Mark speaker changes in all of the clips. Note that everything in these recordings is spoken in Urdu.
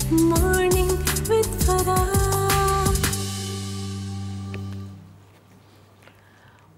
Speaker 1: Morning with Farah.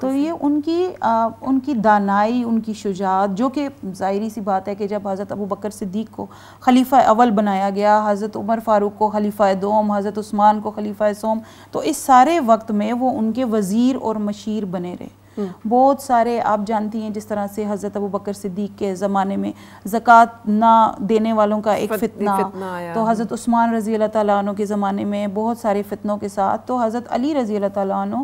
Speaker 2: تو یہ ان کی دانائی، ان کی شجاعت، جو کہ ظاہری سی بات ہے کہ جب حضرت ابوبکر صدیق کو خلیفہ اول بنایا گیا، حضرت عمر فاروق کو خلیفہ دوم، حضرت عثمان کو خلیفہ سوم، تو اس سارے وقت میں وہ ان کے وزیر اور مشیر بنے رہے. بہت سارے آپ جانتی ہیں جس طرح سے حضرت ابوبکر صدیق کے زمانے میں زکوٰۃ نہ دینے والوں کا ایک فتنہ، تو حضرت عثمان رضی اللہ تعالیٰ عنہ کے زمانے میں بہت سارے فتنوں کے ساتھ، تو حضرت علی رضی اللہ تعالیٰ عنہ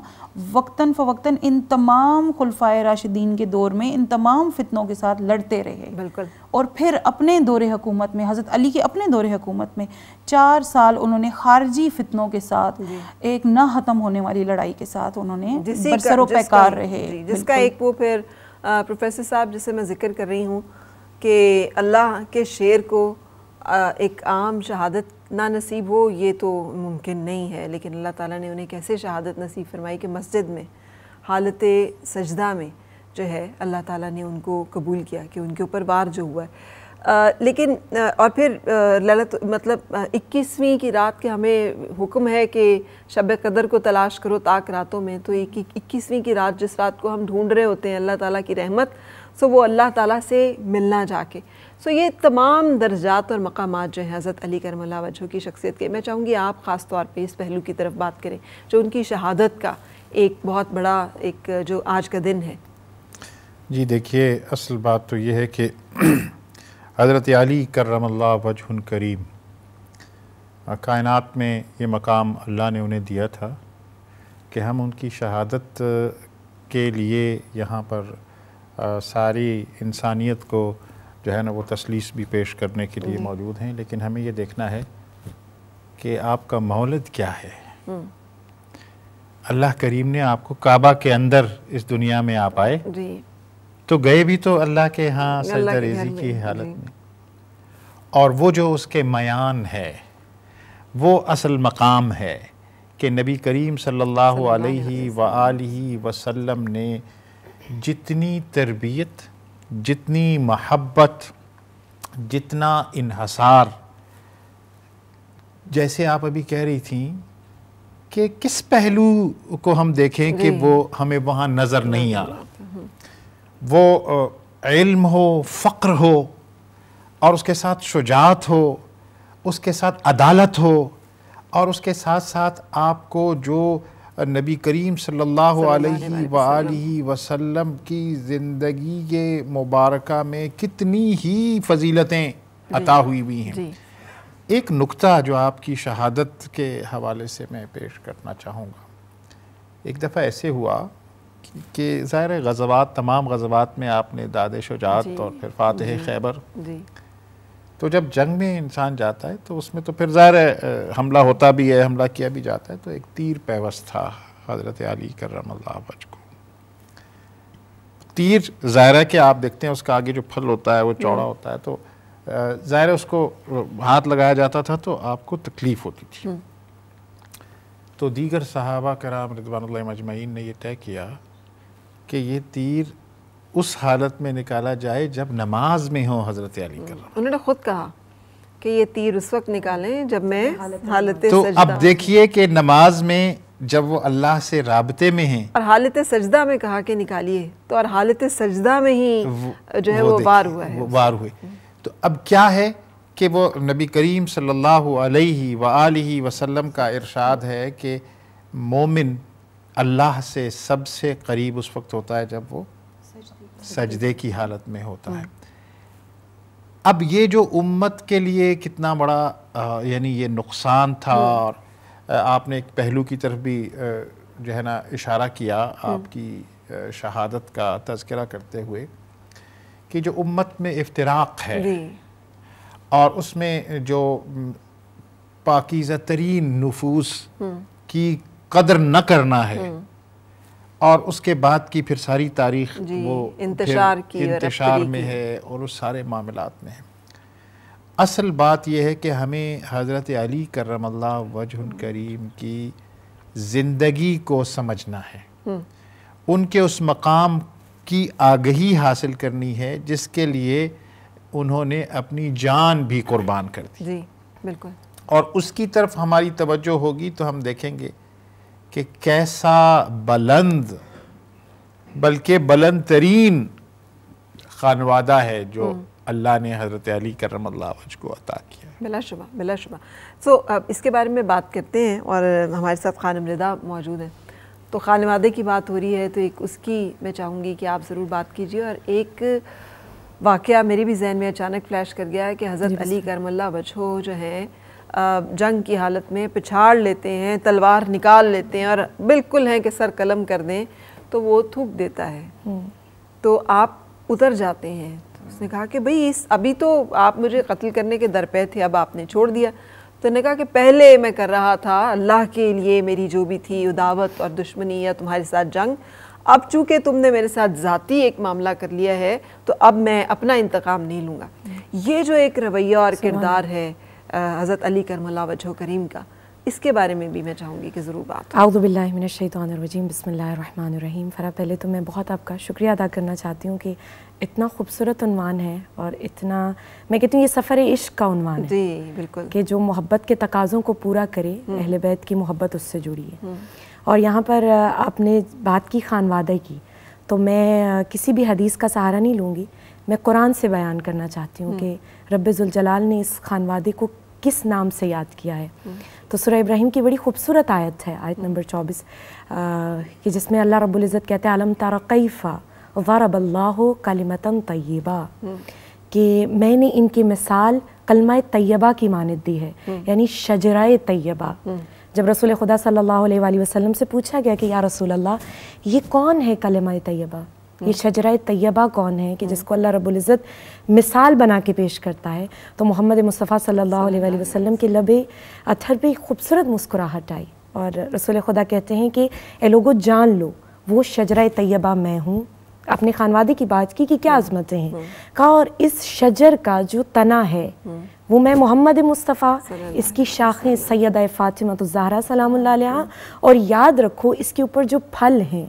Speaker 2: وقتاً فوقتاً ان تمام خلفائے راشدین کے دور میں ان تمام فتنوں کے ساتھ لڑتے رہے.
Speaker 3: بالکل.
Speaker 2: اور پھر اپنے دور حکومت میں، حضرت علی کے اپنے دور حکومت میں 4 سال انہوں نے خارجی فتنوں کے ساتھ ایک نہ ختم ہونے والی لڑائی کے ساتھ انہوں نے برسر و پیکار رہے.
Speaker 3: جس کا ایک وہ پھر پروفیسر صاحب جسے میں ذکر کر رہی ہوں کہ اللہ کے شیر کو ایک عام شہادت نہ نصیب ہو، یہ تو ممکن نہیں ہے، لیکن اللہ تعالیٰ نے انہیں کیسے شہادت نصیب فرمائی کہ مسجد میں حالت سجدہ میں جو ہے اللہ تعالیٰ نے ان کو قبول کیا کہ ان کے اوپر وار جو ہوا ہے. لیکن اور پھر مطلب 21ویں کی رات کے ہمیں حکم ہے کہ شب قدر کو تلاش کرو تاک راتوں میں، تو 21ویں کی رات جس رات کو ہم ڈھونڈ رہے ہوتے ہیں اللہ تعالیٰ کی رحمت، وہ اللہ تعالیٰ سے ملنا جا کے. یہ تمام درجات اور مقامات جو ہیں حضرت علی کرم اللہ وجہہ کی شخصیت کے، میں چاہوں گی آپ خاص طور پہ اس پہلو کی طرف بات کریں جو ان کی شہادت کا ایک بہت بڑا ایک جو آج کا دن ہے.
Speaker 4: جی دیکھیے، اصل بات تو یہ ہے کہ حضرت علی کرم اللہ وجہ کریم، کائنات میں یہ مقام اللہ نے انہیں دیا تھا کہ ہم ان کی شہادت کے لیے یہاں پر ساری انسانیت کو جو ہے نا وہ تسلیس بھی پیش کرنے کے لیے موجود ہیں. لیکن ہمیں یہ دیکھنا ہے کہ آپ کا مولد کیا ہے. اللہ کریم نے آپ کو کعبہ کے اندر اس دنیا میں آپ آئے تو گئے بھی تو اللہ کے ہاں سجدہ ریزی کی حالت میں، اور وہ جو اس کے میان ہے، وہ اصل مقام ہے کہ نبی کریم صلی اللہ علیہ وآلہ وسلم نے جتنی تربیت، جتنی محبت، جتنا انحصار، جیسے آپ ابھی کہہ رہی تھیں کہ کس پہلو کو ہم دیکھیں کہ وہ ہمیں وہاں نظر نہیں آ رہا، وہ علم ہو، فقر ہو، اور اس کے ساتھ شجاعت ہو، اس کے ساتھ عدالت ہو، اور اس کے ساتھ ساتھ آپ کو جو نبی کریم صلی اللہ علیہ وآلہ وسلم کی زندگی کے مبارکہ میں کتنی ہی فضیلتیں عطا ہوئی ہوئی ہیں. ایک نکتہ جو آپ کی شہادت کے حوالے سے میں پیش کرنا چاہوں گا. ایک دفعہ ایسے ہوا کہ ظاہر غزوات، تمام غزوات میں آپ نے داد شجاعت اور پھر فاتح خیبر، تو جب جنگ میں انسان جاتا ہے تو اس میں تو پھر ظاہر حملہ ہوتا بھی ہے، حملہ کیا بھی جاتا ہے. تو ایک تیر پیوست تھا حضرت علی کرم اللہ وجہ کو. تیر ظاہر ہے کہ آپ دیکھتے ہیں اس کا آگے جو پھل ہوتا ہے وہ چوڑا ہوتا ہے، تو ظاہر ہے اس کو ہاتھ لگایا جاتا تھا تو آپ کو تکلیف ہوتی تھی. تو دیگر صحابہ کرام رضوان اللہ مجمعین نے یہ طے کیا کہ یہ تیر اس حالت میں نکالا جائے جب نماز میں ہو حضرت علی کرم.
Speaker 3: انہوں نے خود کہا کہ یہ تیر اس وقت نکالیں جب میں حالت
Speaker 4: تو
Speaker 3: سجدہ.
Speaker 4: اب دیکھیے کہ نماز میں جب وہ اللہ سے رابطے میں ہیں،
Speaker 3: اور حالت سجدہ میں کہا کہ نکالیے، تو اور حالت سجدہ میں ہی جو ہے وہ وار ہوا ہے،
Speaker 4: وار ہوئے. تو اب کیا ہے کہ وہ نبی کریم صلی اللہ علیہ وآلہ وسلم کا ارشاد ہے کہ مومن اللہ سے سب سے قریب اس وقت ہوتا ہے جب وہ سجدے کی حالت میں ہوتا ہے. اب یہ جو امت کے لیے کتنا بڑا یعنی یہ نقصان تھا، اور آپ نے ایک پہلو کی طرف بھی جو ہے نا اشارہ کیا آپ کی شہادت کا تذکرہ کرتے ہوئے کہ جو امت میں افتراق ہے اور اس میں جو پاکیزہ ترین نفوس کی قدر نہ کرنا ہے، اور اس کے بعد کی پھر ساری تاریخ وہ انتشار میں ہے اور اس سارے معاملات میں ہے. اصل بات یہ ہے کہ ہمیں حضرت علی کرم اللہ وجہ کریم کی زندگی کو سمجھنا ہے، ان کے اس مقام کی آگہی حاصل کرنی ہے جس کے لیے انہوں نے اپنی جان بھی قربان کر دی.
Speaker 3: جی بالکل.
Speaker 4: اور اس کی طرف ہماری توجہ ہوگی تو ہم دیکھیں گے کہ کیسا بلند بلکہ بلند ترین خانوادہ ہے جو اللہ نے حضرت علی کرم اللہ وجہ کو عطا کیا.
Speaker 3: بلا شبہ بلا شبہ. سو اس کے بارے میں بات کرتے ہیں اور ہمارے ساتھ خانم رضا موجود ہیں. تو خانوادے کی بات ہو رہی ہے تو ایک اس کی میں چاہوں گی کہ آپ ضرور بات کیجیے. اور ایک واقعہ میرے بھی ذہن میں اچانک فلیش کر گیا ہے کہ حضرت علی کرم اللہ وجہ جو ہیں جنگ کی حالت میں پچھاڑ لیتے ہیں, تلوار نکال لیتے ہیں اور بالکل ہیں کہ سر قلم کر دیں تو وہ تھوک دیتا ہے. تو آپ اتر جاتے ہیں. اس نے کہا کہ بھئی ابھی تو آپ مجھے قتل کرنے کے درپے تھے, اب آپ نے چھوڑ دیا. تو نے کہا کہ پہلے میں کر رہا تھا اللہ کے لیے, میری جو بھی تھی عداوت اور دشمنی یا تمہارے ساتھ جنگ, اب چونکہ تم نے میرے ساتھ ذاتی ایک معاملہ کر لیا ہے تو اب میں اپنا انتقام نہیں لوں گا. یہ جو ایک رویہ اور کردار ہے حضرت علی کرم اللہ وجہ کریم کا, اس کے بارے میں بھی میں چاہوں گی کہ ضرور بات.
Speaker 5: اعوذ باللہ من الشیطان الرجیم, بسم اللہ الرحمن الرحیم. فرا پہلے تو میں بہت آپ کا شکریہ ادا کرنا چاہتی ہوں کہ اتنا خوبصورت عنوان ہے اور اتنا, میں کہتی ہوں یہ سفر عشق کا عنوان ہے.
Speaker 3: جی بالکل,
Speaker 5: کہ جو محبت کے تقاضوں کو پورا کرے, اہل بیت کی محبت اس سے جڑی ہے. اور یہاں پر آپ نے بات کی خانوادہ کی, تو میں کسی بھی حدیث کا سہارا نہیں لوں گی, میں قرآن سے بیان کرنا چاہتی ہوں کہ رب ذوالجلال نے اس خانوادے کو کس نام سے یاد کیا ہے. تو سورہ ابراہیم کی بڑی خوبصورت آیت ہے, آیت نمبر 24, کہ جس میں اللہ رب العزت کہتے ہیں علم تر کیف ضرب اللہ کلمۃ طیبہ, کہ میں نے ان کی مثال کلمہ طیبہ کی مانند دی ہے, یعنی شجرہ طیبہ. جب رسول خدا صلی اللہ علیہ وآلہ وسلم سے پوچھا گیا کہ یا رسول اللہ یہ کون ہے کلمہ طیبہ, یہ شجرہ طیبہ کون ہے کہ جس کو اللہ رب العزت مثال بنا کے پیش کرتا ہے, تو محمد مصطفیٰ صلی اللہ علیہ وآلہ وسلم کے لب اتھر پہ خوبصورت مسکراہٹ آئی, اور رسول خدا کہتے ہیں کہ اے لوگو جان لو وہ شجرہ طیبہ میں ہوں. اپنے خانوادے کی بات کی کہ کیا عظمتیں ہیں, کہا اور اس شجر کا جو تنا ہے وہ میں محمد مصطفیٰ, اس کی شاخیں سیدہ فاطمہ الزہرا سلام اللہ علیہا, اور یاد رکھو اس کے اوپر جو پھل ہیں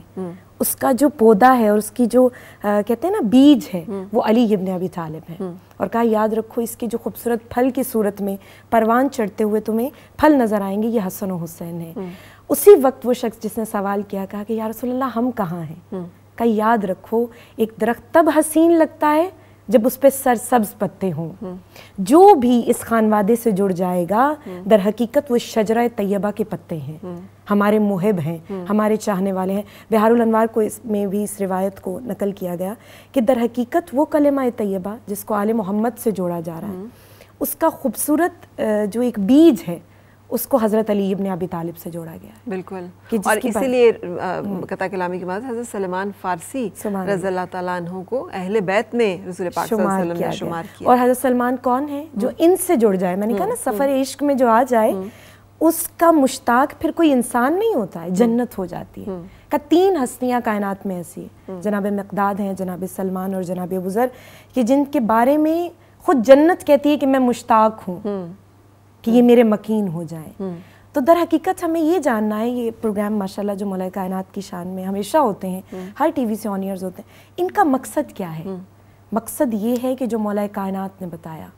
Speaker 5: اس کا جو پودا ہے اور اس کی جو کہتے ہیں نا بیج ہے وہ علی ابن ابی طالب ہے. اور کہا یاد رکھو اس کی جو خوبصورت پھل کی صورت میں پروان چڑھتے ہوئے تمہیں پھل نظر آئیں گے, یہ حسن و حسین ہے. اسی وقت وہ شخص جس نے سوال کیا کہا کہ یا رسول اللہ ہم کہاں ہیں, کہ یاد رکھو ایک درخت تب حسین لگتا ہے جب اس پہ سرسبز پتے ہوں. جو بھی اس خانوادے سے جڑ جائے گا در حقیقت وہ شجرہ طیبہ کے پتے ہیں, ہمارے محب ہیں, ہمارے چاہنے والے ہیں. بہار الانوار کو اس میں بھی اس روایت کو نقل کیا گیا کہ در حقیقت وہ کلمہ طیبہ جس کو آل محمد سے جوڑا جا رہا ہے, اس کا خوبصورت جو ایک بیج ہے اس کو حضرت علی ابن ابی طالب سے جوڑا گیا ہے.
Speaker 3: بالکل, اور اسی لیے قطع کلامی کے بعد حضرت سلمان فارسی رضی اللہ تعالیٰ عنہ کو اہل بیت میں رسول پاک صلی اللہ علیہ وسلم نے شمار کیا.
Speaker 5: اور حضرت سلمان کون ہے جو ان سے جڑ جائے, میں نے کہا نا سفر عشق میں جو آ جائے اس کا مشتاق پھر کوئی انسان نہیں ہوتا ہے, جنت ہو جاتی ہے. کہ 3 ہستیاں کائنات میں ایسی ہیں, جناب مقداد ہیں, جناب سلمان اور جناب ابو ذر, کہ جن کے بارے میں خود جنت کہتی ہے کہ میں مشتاق ہوں کہ یہ میرے مکین ہو جائیں. تو در حقیقت ہمیں یہ جاننا ہے, یہ پروگرام ماشاءاللہ جو مولا کائنات کی شان میں ہمیشہ ہوتے ہیں, ہر ٹی وی سے آن ایئرز ہوتے ہیں, ان کا مقصد کیا ہے؟ مقصد یہ ہے کہ جو مولا کائنات نے بتایا,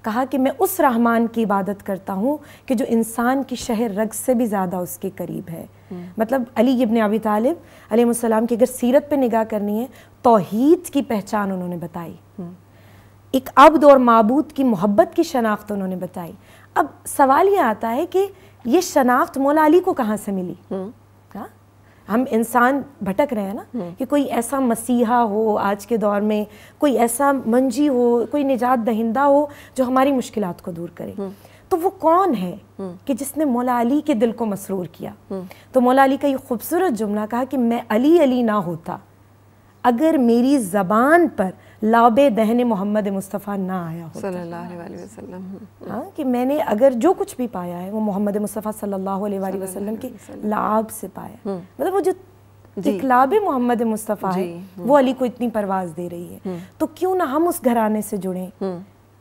Speaker 5: کہا کہ میں اس رحمان کی عبادت کرتا ہوں کہ جو انسان کی شہر رگ سے بھی زیادہ اس کے قریب ہے. مطلب علی ابن ابی طالب علیہ السلام کی اگر سیرت پہ نگاہ کرنی ہے, توحید کی پہچان انہوں نے بتائی, ایک عبد اور معبود کی محبت کی شناخت انہوں نے بتائی. اب سوال یہ آتا ہے کہ یہ شناخت مولا علی کو کہاں سے ملی؟ ہم انسان بھٹک رہے ہیں نا کہ کوئی ایسا مسیحا ہو آج کے دور میں, کوئی ایسا منجی ہو, کوئی نجات دہندہ ہو جو ہماری مشکلات کو دور کرے. تو وہ کون ہے کہ جس نے مولا علی کے دل کو مسرور کیا؟ تو مولا علی کا یہ خوبصورت جملہ کہا کہ میں علی علی نہ ہوتا اگر میری زبان پر لاب دہن محمد مصطفیٰ نہ آیا ہوتا
Speaker 3: صلی اللہ علیہ وسلم.
Speaker 5: ہاں, کہ میں نے اگر جو کچھ بھی پایا ہے وہ محمد مصطفیٰ صلی اللہ علیہ وآلہ وسلم کے لعاب سے پایا. مطلب وہ جو اقلاب محمد مصطفیٰ ہے وہ علی کو اتنی پرواز دے رہی ہے. تو کیوں نہ ہم اس گھرانے سے جڑیں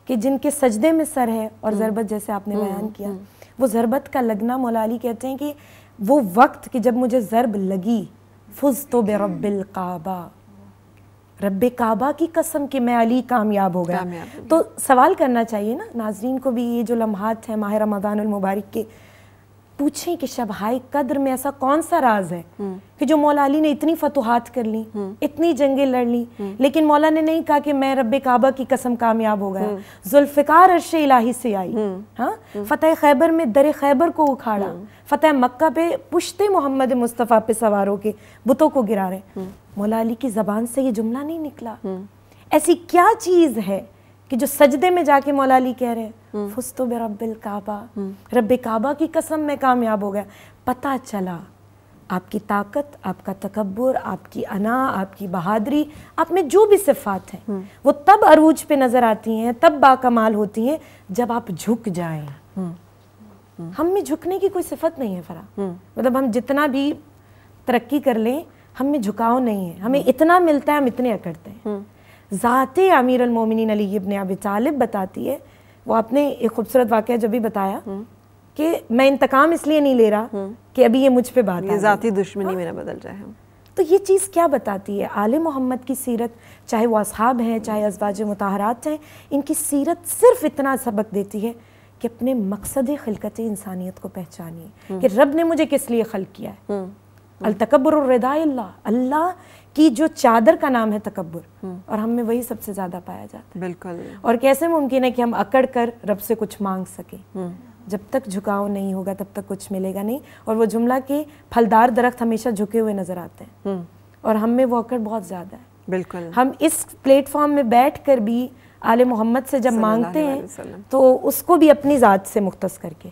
Speaker 5: کہ جن کے سجدے میں سر ہے, اور ضربت جیسے آپ نے بیان کیا, وہ ضربت کا لگنا, مولا علی کہتے ہیں کہ وہ وقت کہ جب مجھے ضرب لگی فزت برب الکعبہ, رب کعبہ کی قسم کہ میں علی کامیاب ہو گیا. تو سوال کرنا چاہیے نا ناظرین کو بھی, یہ جو لمحات ہیں ماہ رمضان المبارک کے, پوچھیں کہ شبہائے قدر میں ایسا کون سا راز ہے کہ جو مولا علی نے اتنی فتوحات کر لی, اتنی جنگیں لڑ لی, لیکن مولا نے نہیں کہا کہ میں رب کعبہ کی قسم کامیاب ہو گیا. ذوالفقار عرش الہی سے آئی, ہاں, فتح خیبر میں در خیبر کو اکھاڑا, فتح مکہ پہ پشت محمد مصطفیٰ پہ سوار ہو کے بتوں کو گرا رہے. مولا علی کی زبان سے یہ جملہ نہیں نکلا. ایسی کیا چیز ہے کہ جو سجدے میں جا کے مولا علی کہہ رہے ہیں فزت برب الکعبہ, رب کعبہ کی قسم میں کامیاب ہو گیا. پتہ چلا آپ کی طاقت, آپ کا تکبر, آپ کی انا, آپ کی بہادری, آپ میں جو بھی صفات ہیں وہ تب عروج پہ نظر آتی ہیں, تب باکمال ہوتی ہیں جب آپ جھک جائیں. ہم میں جھکنے کی کوئی صفت نہیں ہے فرا, مطلب ہم جتنا بھی ترقی کر لیں ہم میں جھکاؤ نہیں ہے. ہمیں اتنا ملتا ہے ہم اتنے اکڑتے ہیں. ذات امیر المومنین علی ابن ابی طالب بتاتی ہے, وہ آپ نے ایک خوبصورت واقعہ جب بھی بتایا کہ میں انتقام اس لیے نہیں لے رہا کہ ابھی یہ مجھ پہ بات ہے,
Speaker 3: ذاتی دشمنی میں نہ بدل جائے.
Speaker 5: تو یہ چیز کیا بتاتی ہے؟ آل محمد کی سیرت, چاہے وہ اصحاب ہیں چاہے ازواج مطہرات ہیں, ان کی سیرت صرف اتنا سبق دیتی ہے کہ اپنے مقصد خلقت انسانیت کو پہچانیے کہ رب نے مجھے کس لیے خلق کیا ہے. التکبر الرداء اللہ, اللہ کی جو چادر کا نام ہے تکبر, اور ہم میں وہی سب سے زیادہ پایا جاتا ہے.
Speaker 3: بالکل.
Speaker 5: اور کیسے ممکن ہے کہ ہم اکڑ کر رب سے کچھ مانگ سکیں؟ جب تک جھکاؤ نہیں ہوگا تب تک کچھ ملے گا نہیں. اور وہ جملہ کہ پھلدار درخت ہمیشہ جھکے ہوئے نظر آتے ہیں, اور ہم میں وہ اکڑ بہت زیادہ ہے.
Speaker 3: بالکل.
Speaker 5: ہم اس پلیٹ فارم میں بیٹھ کر بھی آل محمد سے جب مانگتے ہیں تو اس کو بھی اپنی ذات سے مختص کر کے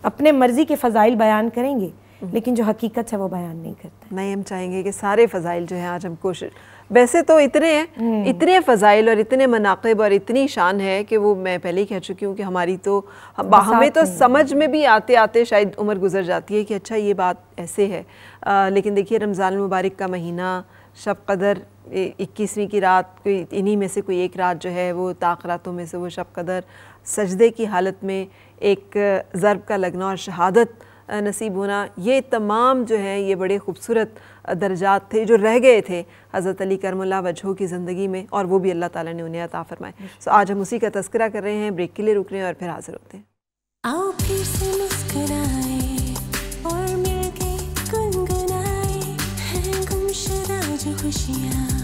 Speaker 5: اپنے مرضی کے فضائل بیان کریں گے, لیکن جو حقیقت ہے وہ بیان نہیں کرتے.
Speaker 3: نہیں, ہم چاہیں گے کہ سارے فضائل جو ہیں آج ہم کوشش, ویسے تو اتنے ہیں, اتنے فضائل اور اتنے مناقب اور اتنی شان ہے کہ وہ میں پہلے ہی کہہ چکی ہوں کہ ہماری تو ہمیں تو سمجھ میں بھی آتے آتے شاید عمر گزر جاتی ہے کہ اچھا یہ بات ایسے ہے. لیکن دیکھیے رمضان المبارک کا مہینہ, شب قدر 21ویں کی رات, کوئی انہی میں سے کوئی ایک رات جو ہے وہ طاق راتوں میں سے وہ شب قدر, سجدے کی حالت میں ایک ضرب کا لگنا اور شہادت نصیب ہونا, یہ تمام جو ہیں یہ بڑے خوبصورت درجات تھے جو رہ گئے تھے حضرت علی کرم اللہ وجہہ کی زندگی میں, اور وہ بھی اللہ تعالیٰ نے انہیں عطا فرمائے. سو آج ہم اسی کا تذکرہ کر رہے ہیں, بریک کے لیے رک رہے ہیں اور پھر حاضر ہوتے ہیں.
Speaker 1: آؤ پھر سے مسکرائے اور مل کے گنگنائے ہیں گمشدہ جو خوشیاں.